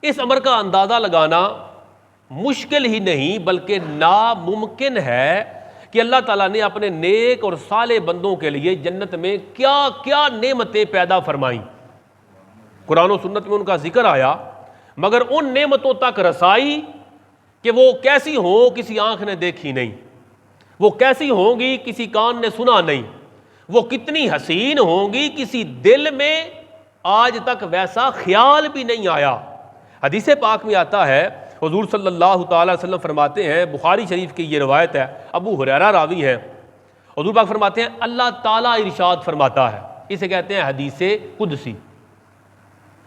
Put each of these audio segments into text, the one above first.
اس امر کا اندازہ لگانا مشکل ہی نہیں بلکہ ناممکن ہے کہ اللہ تعالیٰ نے اپنے نیک اور صالح بندوں کے لیے جنت میں کیا کیا نعمتیں پیدا فرمائیں۔ قرآن و سنت میں ان کا ذکر آیا، مگر ان نعمتوں تک رسائی کہ وہ کیسی ہوں کسی آنکھ نے دیکھی نہیں، وہ کیسی ہوں گی کسی کان نے سنا نہیں، وہ کتنی حسین ہوں گی کسی دل میں آج تک ویسا خیال بھی نہیں آیا۔ حدیث پاک میں آتا ہے، حضور صلی اللہ تعالی وسلم فرماتے ہیں، بخاری شریف کی یہ روایت ہے، ابو ہریرہ راوی ہے، حضور پاک فرماتے ہیں اللہ تعالیٰ ارشاد فرماتا ہے، اسے کہتے ہیں حدیث قدسی۔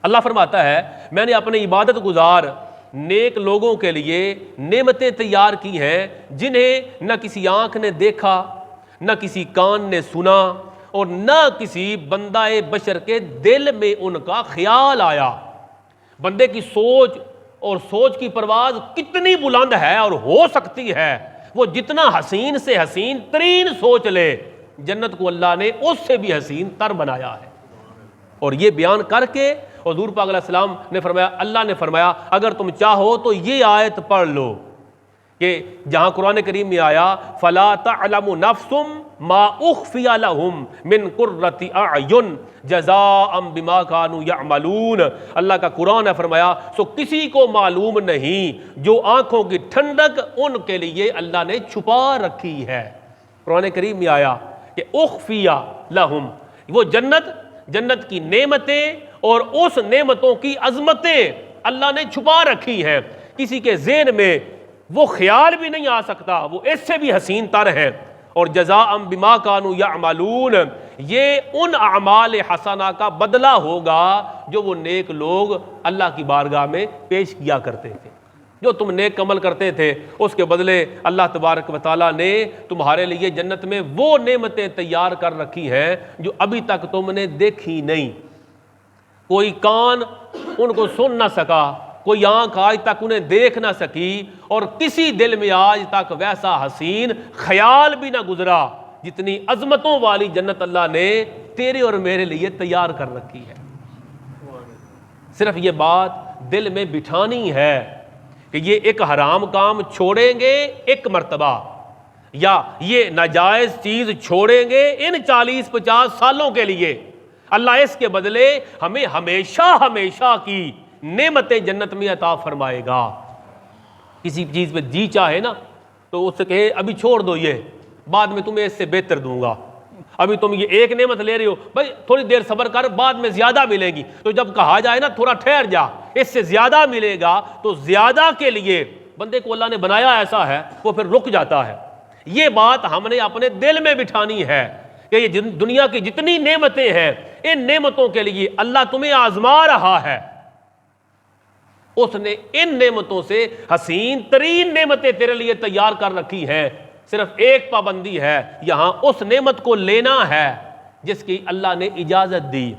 اللہ فرماتا ہے میں نے اپنے عبادت گزار نیک لوگوں کے لیے نعمتیں تیار کی ہیں جنہیں نہ کسی آنکھ نے دیکھا، نہ کسی کان نے سنا، اور نہ کسی بندہ بشر کے دل میں ان کا خیال آیا۔ بندے کی سوچ اور سوچ کی پرواز کتنی بلند ہے اور ہو سکتی ہے، وہ جتنا حسین سے حسین ترین سوچ لے، جنت کو اللہ نے اس سے بھی حسین تر بنایا ہے۔ اور یہ بیان کر کے حضور پاک علیہ السلام نے فرمایا، اللہ نے فرمایا اگر تم چاہو تو یہ آیت پڑھ لو کہ جہاں قرآن کریم میں آیا فَلَا تَعْلَمُ نَفْسٌ مَا أُخْفِيَ لَهُم مِّن قُرَّةِ أَعْيُنٍ جَزَاءً بِمَا كَانُوا يَعْمَلُونَ، اللہ کا قرآن ہے، فرمایا سو کسی کو معلوم نہیں جو آنکھوں کی ٹھنڈک ان کے لیے اللہ نے چھپا رکھی ہے۔ قرآن کریم میں آیا کہ اخفیہ لہم، وہ جنت کی نعمتیں اور اس نعمتوں کی عظمتیں اللہ نے چھپا رکھی ہیں، کسی کے ذہن میں وہ خیال بھی نہیں آ سکتا، وہ اس سے بھی حسین تر ہے۔ اور جزاء بما کانوا یعملون، یہ ان اعمال حسنہ کا بدلہ ہوگا جو وہ نیک لوگ اللہ کی بارگاہ میں پیش کیا کرتے تھے۔ جو تم نیک عمل کرتے تھے اس کے بدلے اللہ تبارک و تعالیٰ نے تمہارے لیے جنت میں وہ نعمتیں تیار کر رکھی ہیں جو ابھی تک تم نے دیکھی نہیں، کوئی کان ان کو سن نہ سکا، کوئی آنکھ آج تک انہیں دیکھ نہ سکی، اور کسی دل میں آج تک ویسا حسین خیال بھی نہ گزرا جتنی عظمتوں والی جنت اللہ نے تیرے اور میرے لیے تیار کر رکھی ہے۔ صرف یہ بات دل میں بٹھانی ہے کہ یہ ایک حرام کام چھوڑیں گے ایک مرتبہ، یا یہ ناجائز چیز چھوڑیں گے ان 40-50 سالوں کے لیے، اللہ اس کے بدلے ہمیں ہمیشہ ہمیشہ کی نعمتیں جنت میں عطا فرمائے گا۔ کسی چیز پہ جی چاہے نا تو اس سے کہے ابھی چھوڑ دو، یہ بعد میں تمہیں اس سے بہتر دوں گا، ابھی تم یہ ایک نعمت لے رہے ہو بھائی تھوڑی دیر صبر کر، بعد میں زیادہ ملے گی، تو جب کہا جائے نا تھوڑا ٹھہر جا اس سے زیادہ ملے گا، تو زیادہ کے لیے بندے کو اللہ نے بنایا ایسا ہے وہ پھر رک جاتا ہے۔ یہ بات ہم نے اپنے دل میں بٹھانی ہے کہ یہ دنیا کی جتنی نعمتیں ہیں ان نعمتوں کے لیے اللہ تمہیں آزما رہا ہے، اس نے ان نعمتوں سے حسین ترین نعمتیں تیرے لیے تیار کر رکھی ہیں، صرف ایک پابندی ہے، یہاں اس نعمت کو لینا ہے جس کی اللہ نے اجازت دی۔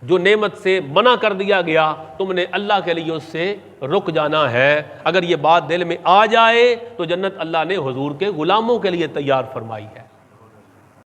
جو نعمت سے منع کر دیا گیا تم نے اللہ کے لیے اس سے رک جانا ہے۔ اگر یہ بات دل میں آ جائے تو جنت اللہ نے حضور کے غلاموں کے لیے تیار فرمائی ہے۔